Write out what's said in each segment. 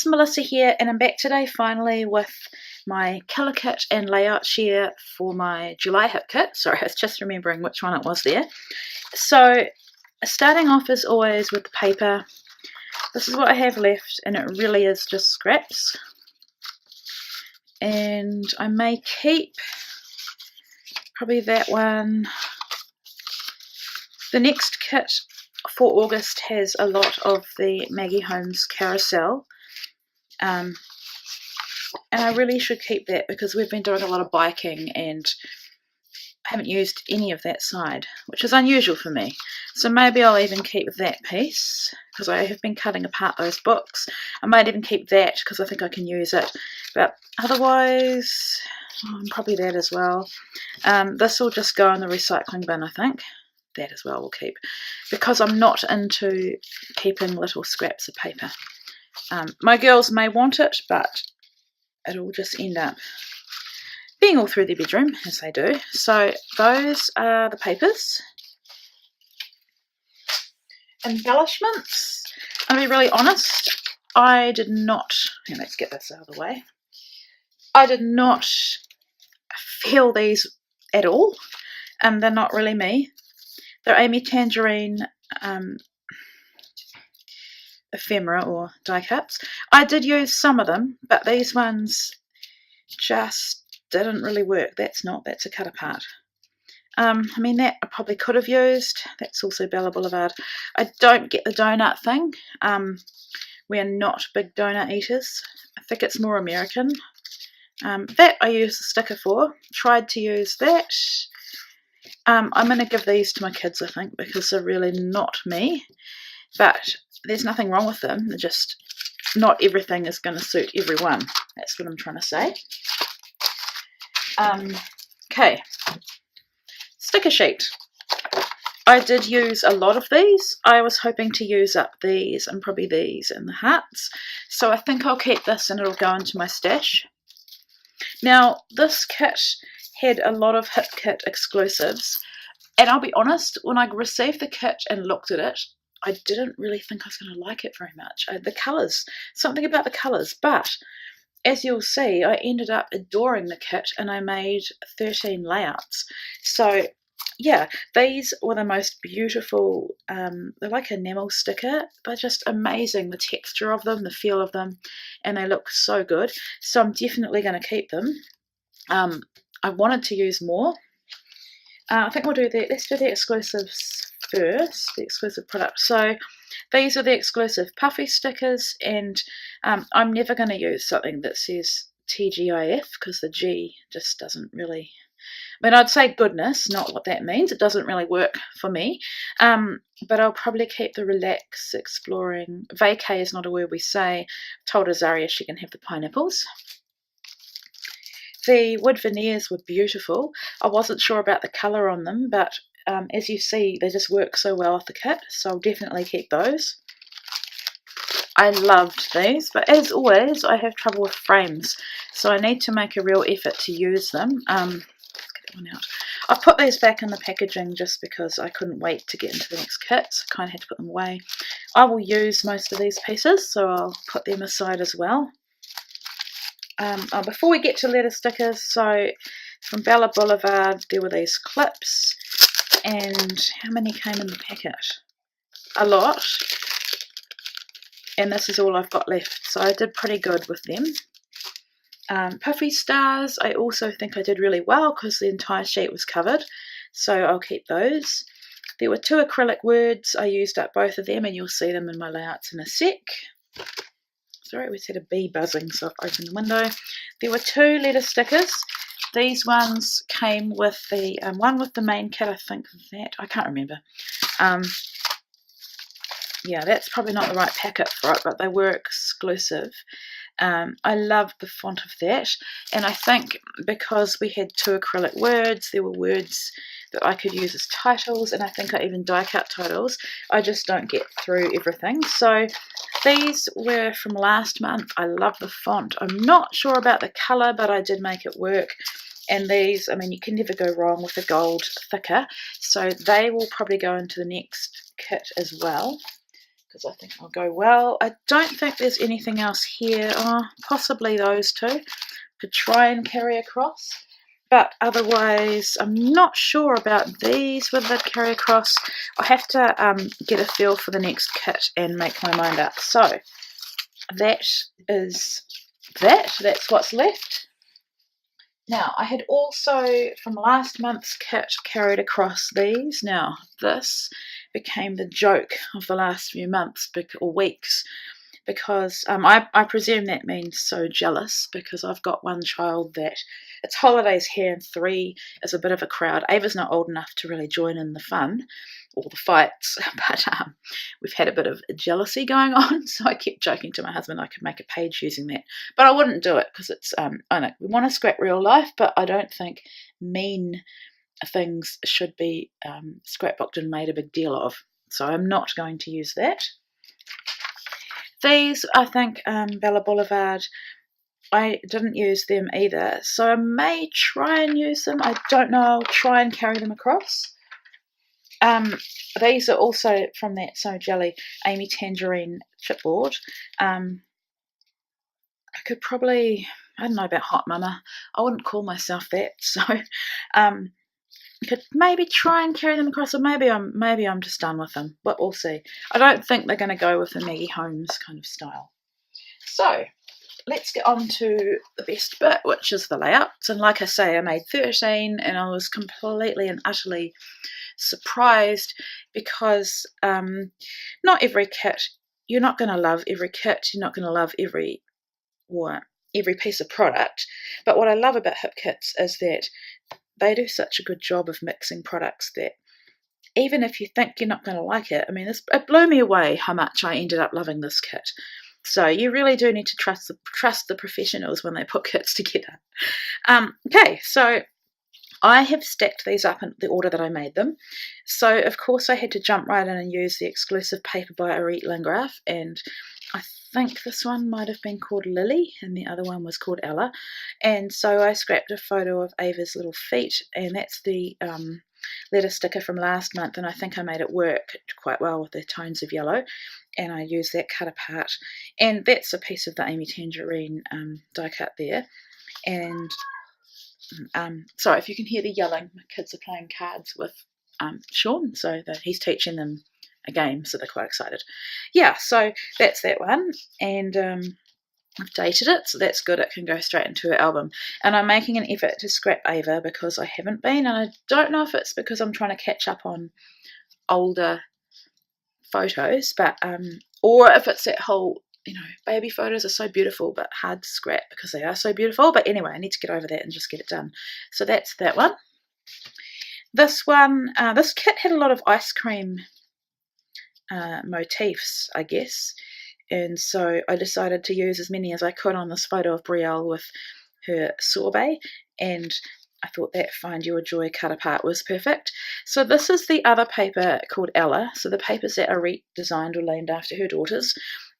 it's Melissa here, and I'm back today finally with my colour kit and layout share for my July hip kit. Sorry, I was just remembering which one it was there. So starting off as always with the paper. This is what I have left, and it really is just scraps. And I may keep probably that one. The next kit for August has a lot of the Maggie Holmes carousel. And I really should keep that because we've been doing a lot of biking and I haven't used any of that side, which is unusual for me. So maybe I'll even keep that piece because I have been cutting apart those books. I might even keep that because I think I can use it. But otherwise, probably that as well. This will just go in the recycling bin, I think. That as well we'll keep because I'm not into keeping little scraps of paper. My girls may want it, but it'll just end up being all through their bedroom as they do. So those are the papers. Embellishments, I'll be really honest, I did not, let's get this out of the way, I did not feel these at all. They're not really me. They're Amy Tangerine ephemera or die cuts. I did use some of them, but these ones just didn't really work. That's a cut apart. I mean, that I probably could have used. That's also Bella Boulevard. I don't get the donut thing. We're not big donut eaters. I think it's more American. That I used the sticker for. Tried to use that. I'm going to give these to my kids, I think, because they're really not me. But there's nothing wrong with them. They're just not everything is going to suit everyone. That's what I'm trying to say. Okay. Sticker sheet. I did use a lot of these. I was hoping to use up these and probably these and the hearts. So I think I'll keep this and it'll go into my stash. Now, this kit had a lot of hip kit exclusives. And I'll be honest, when I received the kit and looked at it, I didn't really think I was going to like it very much. The colours, something about the colours. But as you'll see, I ended up adoring the kit and I made 13 layouts. So yeah, these were the most beautiful, they're like enamel sticker. They're just amazing, the texture of them, the feel of them, and they look so good. So I'm definitely going to keep them. I wanted to use more. I think we'll do that. Let's do the exclusives first, the exclusive product. So these are the exclusive puffy stickers, and I'm never going to use something that says TGIF because the G just doesn't really, I mean, I'd say goodness, not what that means. It doesn't really work for me. But I'll probably keep the relax, exploring. Vacay is not a word we say. I told Azaria she can have the pineapples. The wood veneers were beautiful. I wasn't sure about the colour on them, but as you see, they just work so well with the kit, so I'll definitely keep those. I loved these, but as always, I have trouble with frames, so I need to make a real effort to use them. Let's get that one out. I've put these back in the packaging just because I couldn't wait to get into the next kit, so I kind of had to put them away. I will use most of these pieces, so I'll put them aside as well. Before we get to letter stickers, so from Bella Boulevard there were these clips, and how many came in the packet? A lot, and this is all I've got left, so I did pretty good with them. Puffy stars, I also think I did really well because the entire sheet was covered, so I'll keep those. There were 2 acrylic words. I used up both of them and you'll see them in my layouts in a sec. Sorry, we had a bee buzzing, so I've opened the window. There were 2 letter stickers. These ones came with the one with the main kit, I think that, I can't remember. Yeah, that's probably not the right packet for it, but they were exclusive. I loved the font of that, and I think because we had 2 acrylic words, there were words that I could use as titles, and I think I even die cut titles. I just don't get through everything. So these were from last month. I love the font. I'm not sure about the colour, but I did make it work. And these, I mean, you can never go wrong with a gold thicker, so they will probably go into the next kit as well. because I think they'll go well. I don't think there's anything else here. Oh, possibly those two. Could try and carry across. But otherwise, I'm not sure about these whether they'd carry across. I have to get a feel for the next kit and make my mind up. So that is that. That's what's left. Now, I had also, from last month's kit, carried across these. Now, this became the joke of the last few months or weeks, because I presume that means so jealous, because I've got one child that it's holidays here and 3 is a bit of a crowd. Ava's not old enough to really join in the fun or the fights, but we've had a bit of jealousy going on, so I kept joking to my husband I could make a page using that, but I wouldn't do it because it's I know we want to scrap real life, but I don't think mean things should be scrapbooked and made a big deal of, so I'm not going to use that. These, I think, Bella Boulevard, I didn't use them either, so I may try and use them. I don't know, I'll try and carry them across. These are also from that So Jelly Amy Tangerine chipboard. I could probably, I don't know about Hot Mama, I wouldn't call myself that, so could maybe try and carry them across, or maybe I'm just done with them, but we'll see. I don't think they're going to go with the Maggie Holmes kind of style. So let's get on to the best bit, which is the layouts. And like I say, I made 13 and I was completely and utterly surprised, because not every kit, you're not going to love every kit, you're not going to love every piece of product, but what I love about Hip Kits is that they do such a good job of mixing products that even if you think you're not going to like it, I mean, it blew me away how much I ended up loving this kit. So you really do need to trust the professionals when they put kits together. Okay, so I have stacked these up in the order that I made them. So, of course, I had to jump right in and use the exclusive paper by Arit Lingraf, and I think this one might have been called Lily, and the other one was called Ella. And so I scrapped a photo of Ava's little feet, and that's the letter sticker from last month, and I think I made it work quite well with the tones of yellow, and I used that cut apart. And that's a piece of the Amy Tangerine die cut there. And sorry if you can hear the yelling, my kids are playing cards with Sean, so that he's teaching them a game, so they're quite excited. Yeah, so that's that one, and I've dated it, so that's good. It can go straight into her album. And I'm making an effort to scrap Ava because I haven't been, and I don't know if it's because I'm trying to catch up on older photos, but or if it's that whole, baby photos are so beautiful but hard to scrap because they are so beautiful. But anyway, I need to get over that and just get it done. So that's that one. This one, this kit had a lot of ice cream motifs, I guess, and so I decided to use as many as I could on this photo of Brielle with her sorbet, and I thought that Find Your Joy cut apart was perfect. So this is the other paper called Ella. So the papers that Arit designed were named after her daughters,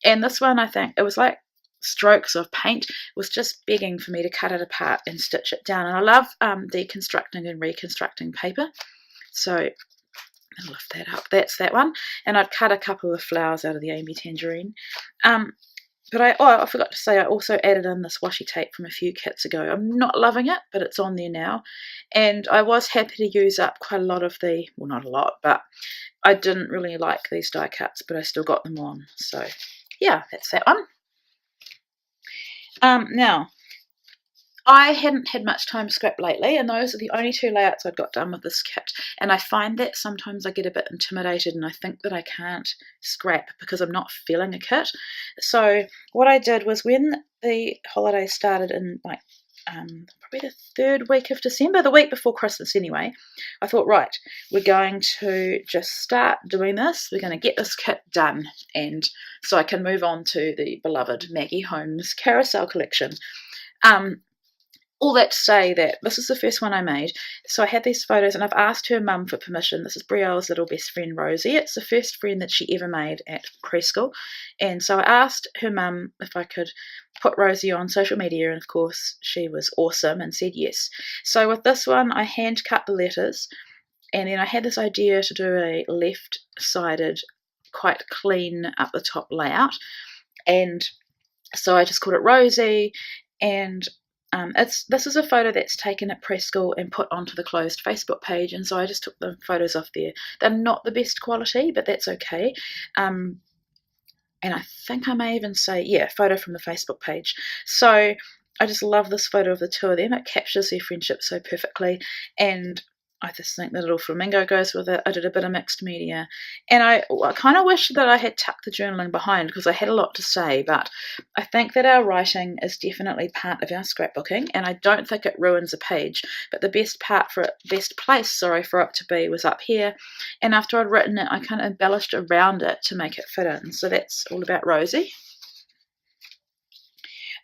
and this one, I think it was like strokes of paint, was just begging for me to cut it apart and stitch it down. And I love deconstructing and reconstructing paper, so I'll lift that up. That's that one. And I'd cut a couple of flowers out of the Amy Tangerine. But I forgot to say, I also added in this washi tape from a few kits ago. I'm not loving it, but it's on there now. And I was happy to use up quite a lot of the, well, not a lot, but I didn't really like these die cuts, but I still got them on. So yeah, that's that one. Now, I hadn't had much time to scrap lately, and those are the only two layouts I'd got done with this kit. And I find that sometimes I get a bit intimidated and I think that I can't scrap because I'm not feeling a kit. So what I did was, when the holidays started in probably the 3rd week of December, the week before Christmas anyway, I thought, right, we're going to just start doing this. We're going to get this kit done, and so I can move on to the beloved Maggie Holmes Carousel collection. All that to say that this is the first one I made. So I had these photos, and I've asked her mum for permission. This is Brielle's little best friend, Rosie. It's the first friend that she ever made at preschool. And so I asked her mum if I could put Rosie on social media, and of course she was awesome and said yes. So with this one, I hand cut the letters, and then I had this idea to do a left-sided quite clean up the top layout, and so I just called it Rosie. And this is a photo that's taken at preschool and put onto the closed Facebook page, and so I just took the photos off there. They're not the best quality, but that's okay. And I think I may even say, yeah, photo from the Facebook page. So I just love this photo of the two of them. It captures their friendship so perfectly, and I just think the little flamingo goes with it. I did a bit of mixed media, and I kind of wish that I had tucked the journaling behind, because I had a lot to say, but I think that our writing is definitely part of our scrapbooking, and I don't think it ruins a page, but the best place for it to be was up here, and after I'd written it, I kind of embellished around it to make it fit in. So that's all about Rosie.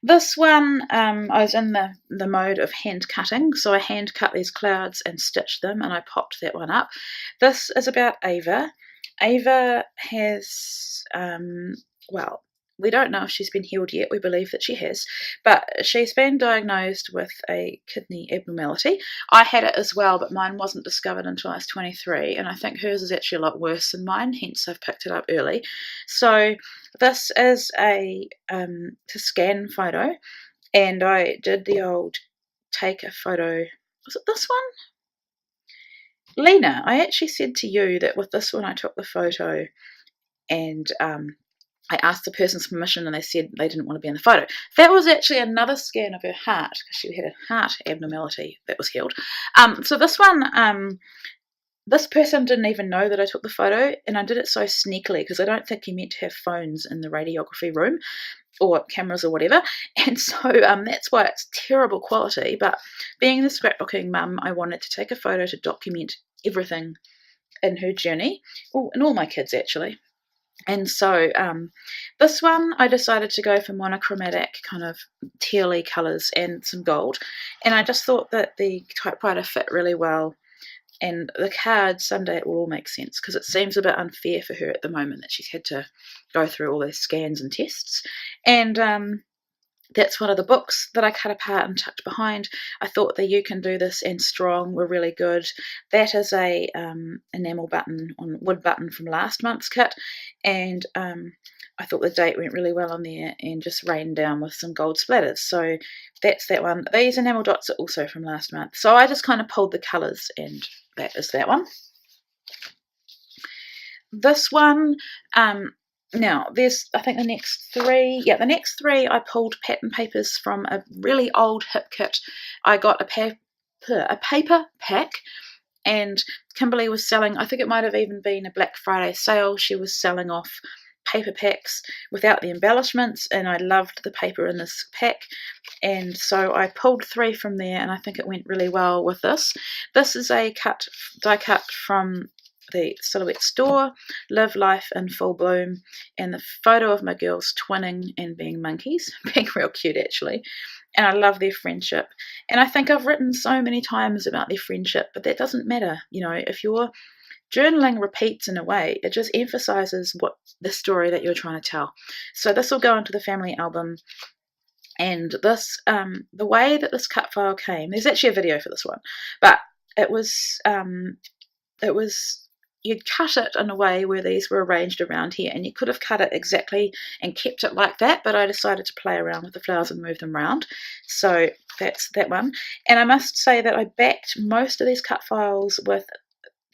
This one, I was in the mode of hand cutting, so I hand cut these clouds and stitched them, and I popped that one up. This is about Ava. Ava has, well, we don't know if she's been healed yet. We believe that she has, but she's been diagnosed with a kidney abnormality. I had it as well, but mine wasn't discovered until I was 23, and I think hers is actually a lot worse than mine, hence I've picked it up early. So this is a to scan photo, and I did the old take a photo. Was it this one? Lena, I actually said to you that with this one I took the photo, and I asked the person's permission, and they said they didn't want to be in the photo. That was actually another scan of her heart, because she had a heart abnormality that was healed. So this one, this person didn't even know that I took the photo, and I did it so sneakily because I don't think he meant to have phones in the radiography room or cameras or whatever, and so that's why it's terrible quality. But being the scrapbooking mum, I wanted to take a photo to document everything in her journey, and all my kids actually. And so this one I decided to go for monochromatic kind of tealy colours and some gold, and I just thought that the typewriter fit really well, and the card someday it will all make sense, because it seems a bit unfair for her at the moment that she's had to go through all those scans and tests. And that's one of the books that I cut apart and tucked behind. I thought the You Can Do This and Strong were really good. That is a enamel button on wood button from last month's kit, and I thought the date went really well on there, and just rained down with some gold splatters. So that's that one. These enamel dots are also from last month. So I just kind of pulled the colours, and that is that one. This one, now, there's, I think the next three I pulled pattern papers from a really old hip kit. I got a paper pack, and Kimberly was selling, I think it might have even been a Black Friday sale, she was selling off paper packs without the embellishments, and I loved the paper in this pack, and so I pulled 3 from there, and I think it went really well with this. This is a die cut from the Silhouette store, Live Life in Full Bloom, and the photo of my girls twinning and being monkeys, being real cute actually, and I love their friendship. And I think I've written so many times about their friendship, but that doesn't matter. You know, if your journaling repeats in a way, it just emphasizes what the story that you're trying to tell. So this will go into the family album. And this, the way that this cut file came, there's actually a video for this one, but it was you'd cut it in a way where these were arranged around here, and you could have cut it exactly and kept it like that, but I decided to play around with the flowers and move them around. So that's that one. And I must say that I backed most of these cut files with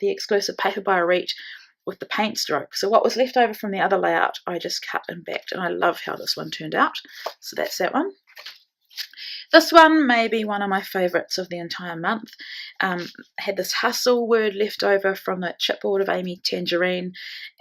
the exclusive Paper by Reet with the paint stroke. So what was left over from the other layout, I just cut and backed, and I love how this one turned out. So that's that one. This one may be one of my favourites of the entire month. Had this hustle word left over from the chipboard of Amy Tangerine,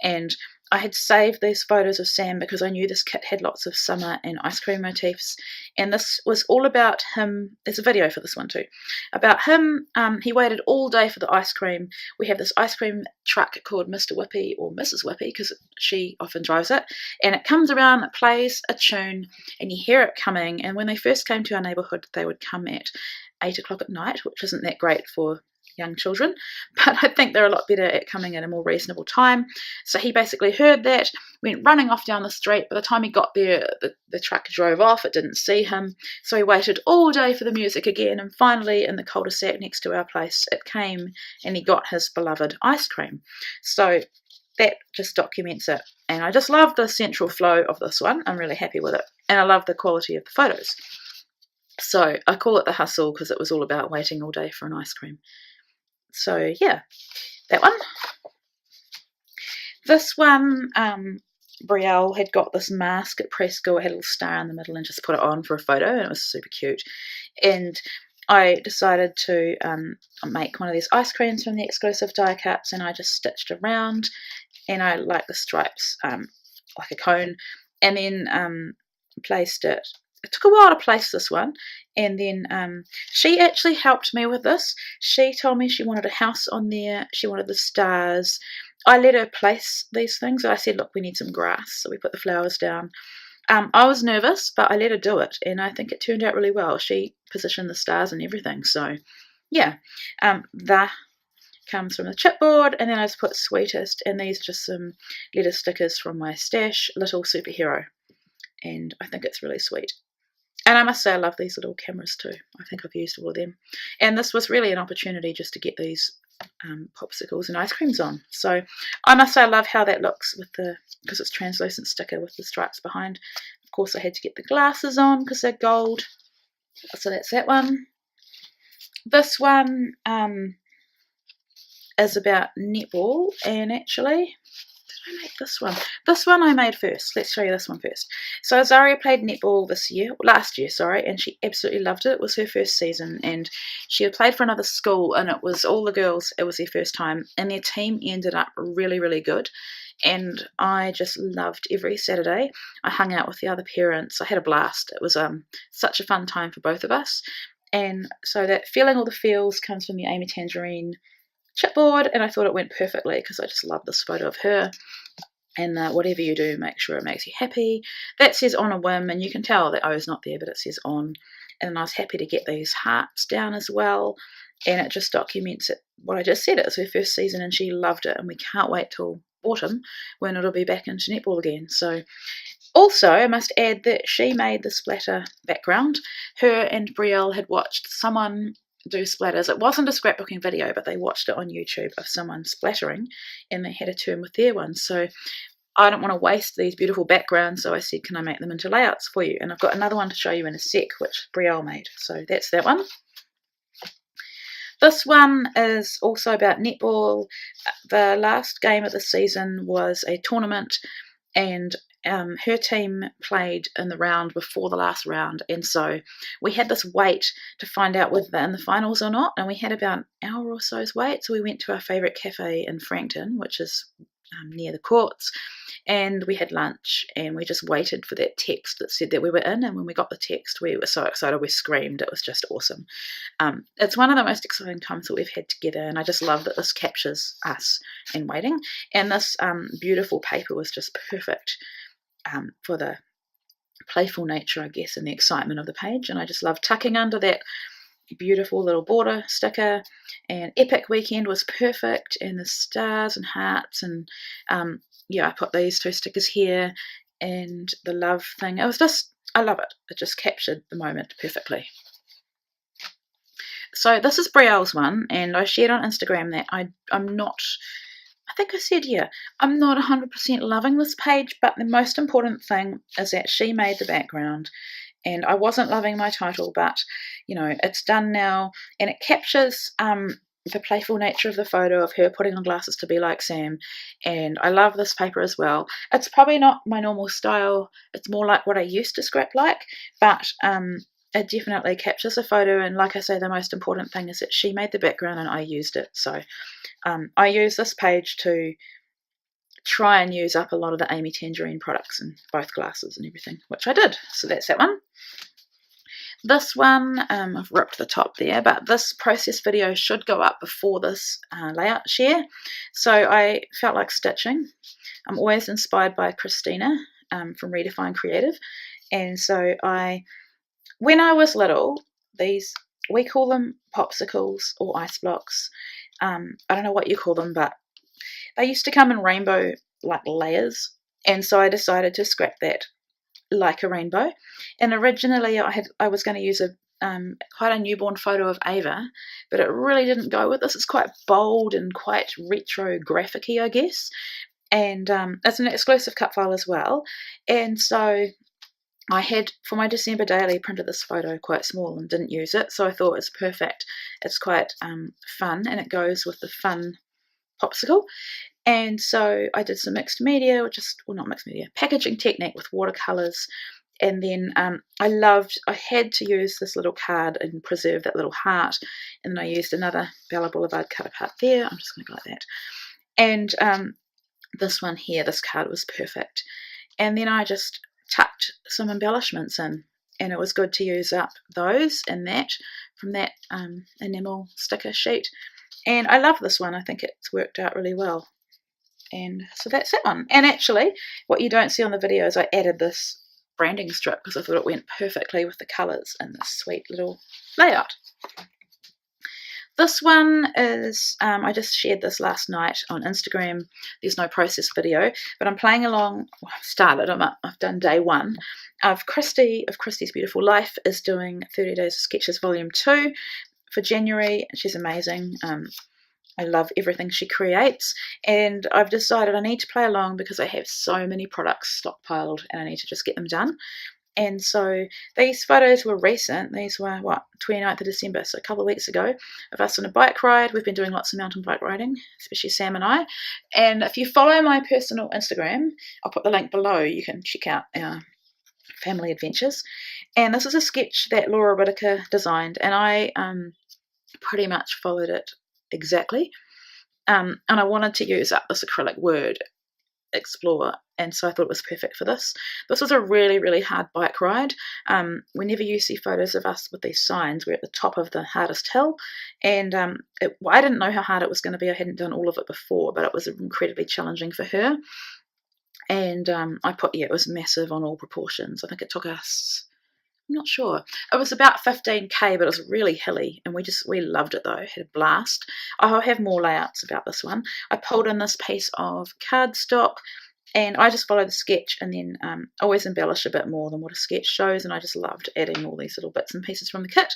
and I had saved these photos of Sam because I knew this kit had lots of summer and ice cream motifs, and this was all about him. There's a video for this one too, about him. He waited all day for the ice cream. We have this ice cream truck called Mr. Whippy or Mrs. Whippy because she often drives it, and it comes around, it plays a tune, and you hear it coming. And when they first came to our neighbourhood, they would come at 8 o'clock at night, which isn't that great for young children, but I think they're a lot better at coming at a more reasonable time. So he basically heard that, went running off down the street. By the time he got there, the truck drove off. It didn't see him, so he waited all day for the music again, and finally in the cul-de-sac next to our place it came, and he got his beloved ice cream. So that just documents it. And I just love the central flow of this one. I'm really happy with it. And I love the quality of the photos. So I call it the hustle because it was all about waiting all day for an ice cream. So yeah, that one. This one, Brielle had got this mask at preschool. It had a little star in the middle and just put it on for a photo, and it was super cute. And I decided to make one of these ice creams from the exclusive die cuts, and I just stitched around, and I like the stripes like a cone, and then placed it. It took a while to place this one, and then she actually helped me with this. She told me she wanted a house on there, she wanted the stars. I let her place these things. I said, look, we need some grass, so we put the flowers down. I was nervous, but I let her do it, and I think it turned out really well. She positioned the stars and everything, so yeah. That comes from the chipboard, and then I just put Sweetest, and these are just some letter stickers from my stash, Little Superhero, and I think it's really sweet. And I must say I love these little cameras too. I think I've used all of them. And this was really an opportunity just to get these popsicles and ice creams on. So I must say I love how that looks with because it's translucent sticker with the stripes behind. Of course I had to get the glasses on because they're gold. So that's that one. This one is about netball, and actually, did I make this one? This one I made first. Let's show you this one first. So Zaria played netball last year, and she absolutely loved it. It was her first season, and she had played for another school, and it was all the girls, it was their first time, and their team ended up really, really good. And I just loved every Saturday. I hung out with the other parents. I had a blast. It was such a fun time for both of us. And so that Feeling All the Feels comes from the Amy Tangerine chipboard, and I thought it went perfectly because I just love this photo of her. And whatever you do, make sure it makes you happy. That says on a whim, and you can tell that O is not there, but it says on. And I was happy to get these hearts down as well, and it just documents it. What I just said, it was her first season and she loved it, and we can't wait till autumn when it'll be back into netball again. So also I must add that she made the splatter background. Her and Brielle had watched someone do splatters. It wasn't a scrapbooking video, but they watched it on YouTube of someone splattering, and they had a turn with their ones. So I don't want to waste these beautiful backgrounds, so I said, can I make them into layouts for you? And I've got another one to show you in a sec, which Brielle made. So that's that one. This one is also about netball. The last game of the season was a tournament, and her team played in the round before the last round, and so we had this wait to find out whether they're in the finals or not, and we had about an hour or so's wait. So we went to our favourite cafe in Frankton, which is near the courts, and we had lunch, and we just waited for that text that said that we were in. And when we got the text, we were so excited, we screamed. It was just awesome. It's one of the most exciting times that we've had together, and I just love that this captures us in waiting. And this beautiful paper was just perfect for the playful nature, I guess, and the excitement of the page. And I just love tucking under that beautiful little border sticker. And Epic Weekend was perfect, and the stars and hearts, and yeah, I put these two stickers here, and the love thing. It was just, I love it. It just captured the moment perfectly. So this is Brielle's one, and I shared on Instagram that I'm not, I think I said, yeah, I'm not 100% loving this page, but the most important thing is that she made the background, and I wasn't loving my title, but, you know, it's done now, and it captures the playful nature of the photo of her putting on glasses to be like Sam, and I love this paper as well. It's probably not my normal style. It's more like what I used to scrap like, but it definitely captures a photo, and like I say, the most important thing is that she made the background and I used it. So I use this page to try and use up a lot of the Amy Tangerine products and both glasses and everything, which I did. So that's that one. This one, I've ripped the top there, but this process video should go up before this layout share. So I felt like stitching. I'm always inspired by Christina from Redefine Creative. And so when I was little, we call them popsicles or ice blocks. I don't know what you call them, but they used to come in rainbow like layers. And so I decided to scrap that like a rainbow. And originally I was going to use quite a newborn photo of Ava, but it really didn't go with this. It's quite bold and quite retro graphic-y, I guess. and it's an exclusive cut file as well. And so I had, for my December daily, printed this photo quite small and didn't use it, so I thought it's perfect. It's quite fun, and it goes with the fun popsicle. And so I did some mixed media, well, not mixed media, packaging technique with watercolors. And then I had to use this little card and preserve that little heart. And then I used another Bella Boulevard cut apart there. I'm just going to go like that. And this one here, this card was perfect. And then I just tucked some embellishments in, and it was good to use up those and that from that enamel sticker sheet. And I love this one. I think it's worked out really well. And so that's that one. And actually, what you don't see on the video is I added this branding strip because I thought it went perfectly with the colours in this sweet little layout. This one is, I just shared this last night on Instagram. There's no process video, but I'm playing along. Well, I've started. I've done day one of Christy's Beautiful Life is doing 30 Days of Sketches Volume 2 for January. She's amazing. I love everything she creates, and I've decided I need to play along because I have so many products stockpiled and I need to just get them done. And so these photos were recent. These were, 29th of December, so a couple of weeks ago, of us on a bike ride. We've been doing lots of mountain bike riding, especially Sam and I. And if you follow my personal Instagram, I'll put the link below. You can check out our family adventures. And this is a sketch that Laura Whitaker designed, and I pretty much followed it exactly. And I wanted to use up this acrylic word, explore, and so I thought it was perfect for this. This was a really, really hard bike ride. Whenever you see photos of us with these signs, we're at the top of the hardest hill, and I didn't know how hard it was going to be. I hadn't done all of it before, but it was incredibly challenging for her. And it was massive on all proportions. I think it took us, I'm not sure. It was about 15k, but it was really hilly, and we loved it though. Had a blast. I'll have more layouts about this one. I pulled in this piece of cardstock, and I just follow the sketch, and then always embellish a bit more than what a sketch shows. And I just loved adding all these little bits and pieces from the kit.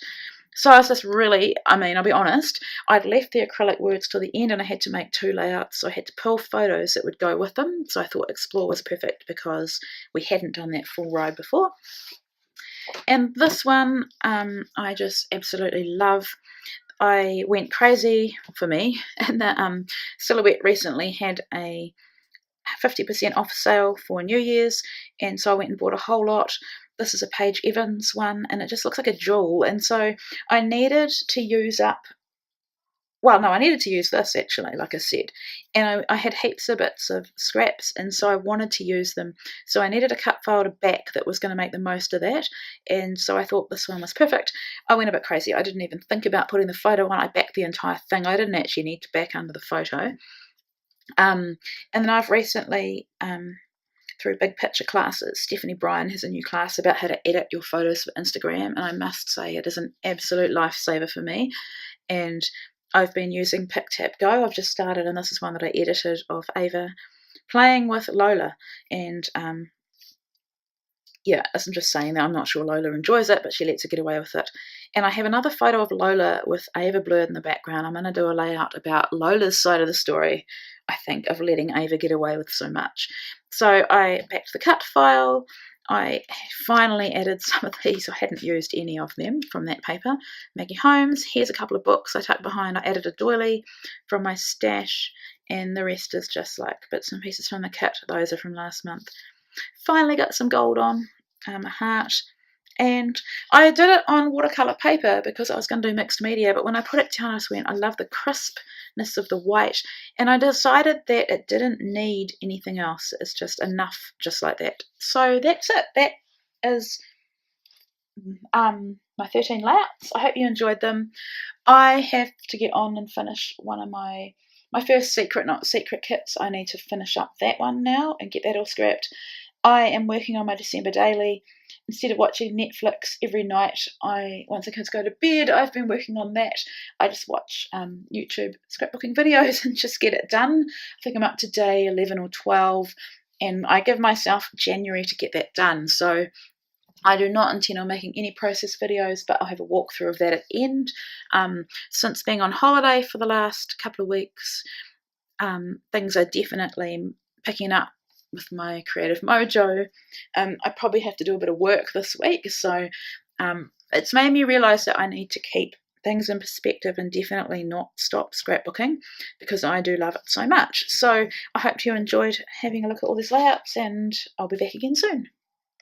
So I was just I'll be honest, I'd left the acrylic words till the end, and I had to make 2 layouts, so I had to pull photos that would go with them. So I thought Explore was perfect because we hadn't done that full ride before. And this one I just absolutely love. I went crazy for me, and the Silhouette recently had a 50% off sale for New Year's, and so I went and bought a whole lot. This is a Paige Evans one, and it just looks like a jewel, and so I needed to use up, I needed to use this actually, like I said, and I had heaps of bits of scraps, and so I wanted to use them, so I needed a cut file to back that was going to make the most of that, and so I thought this one was perfect. I went a bit crazy. I didn't even think about putting the photo on. I backed the entire thing. I didn't actually need to back under the photo. And then I've recently, through Big Picture classes, Stephanie Bryan has a new class about how to edit your photos for Instagram, and I must say it is an absolute lifesaver for me. And I've been using PicTap-Go. I've just started, and this is one that I edited of Ava playing with Lola. And I'm just saying that I'm not sure Lola enjoys it, but she lets her get away with it. And I have another photo of Lola with Ava blurred in the background. I'm going to do a layout about Lola's side of the story, I think, of letting Ava get away with so much. So I backed the cut file. I finally added some of these. I hadn't used any of them from that paper. Maggie Holmes. Here's a couple of books I tucked behind. I added a doily from my stash, and the rest is just like bits and pieces from the kit. Those are from last month. Finally got some gold on, a heart, and I did it on watercolour paper because I was going to do mixed media, but when I put it down I just went, I love the crispness of the white, and I decided that it didn't need anything else. It's just enough, just like that. So that's it. That is my 13 layouts. I hope you enjoyed them. I have to get on and finish one of my first secret, not secret kits. I need to finish up that one now and get that all scrapped. I am working on my December daily. Instead of watching Netflix every night, once the kids go to bed, I've been working on that. I just watch YouTube scrapbooking videos and just get it done. I think I'm up to day 11 or 12, and I give myself January to get that done. So I do not intend on making any process videos, but I'll have a walkthrough of that at the end. Since being on holiday for the last couple of weeks, things are definitely picking up with my creative mojo. I probably have to do a bit of work this week, so it's made me realise that I need to keep things in perspective and definitely not stop scrapbooking, because I do love it so much. So I hope you enjoyed having a look at all these layouts, and I'll be back again soon.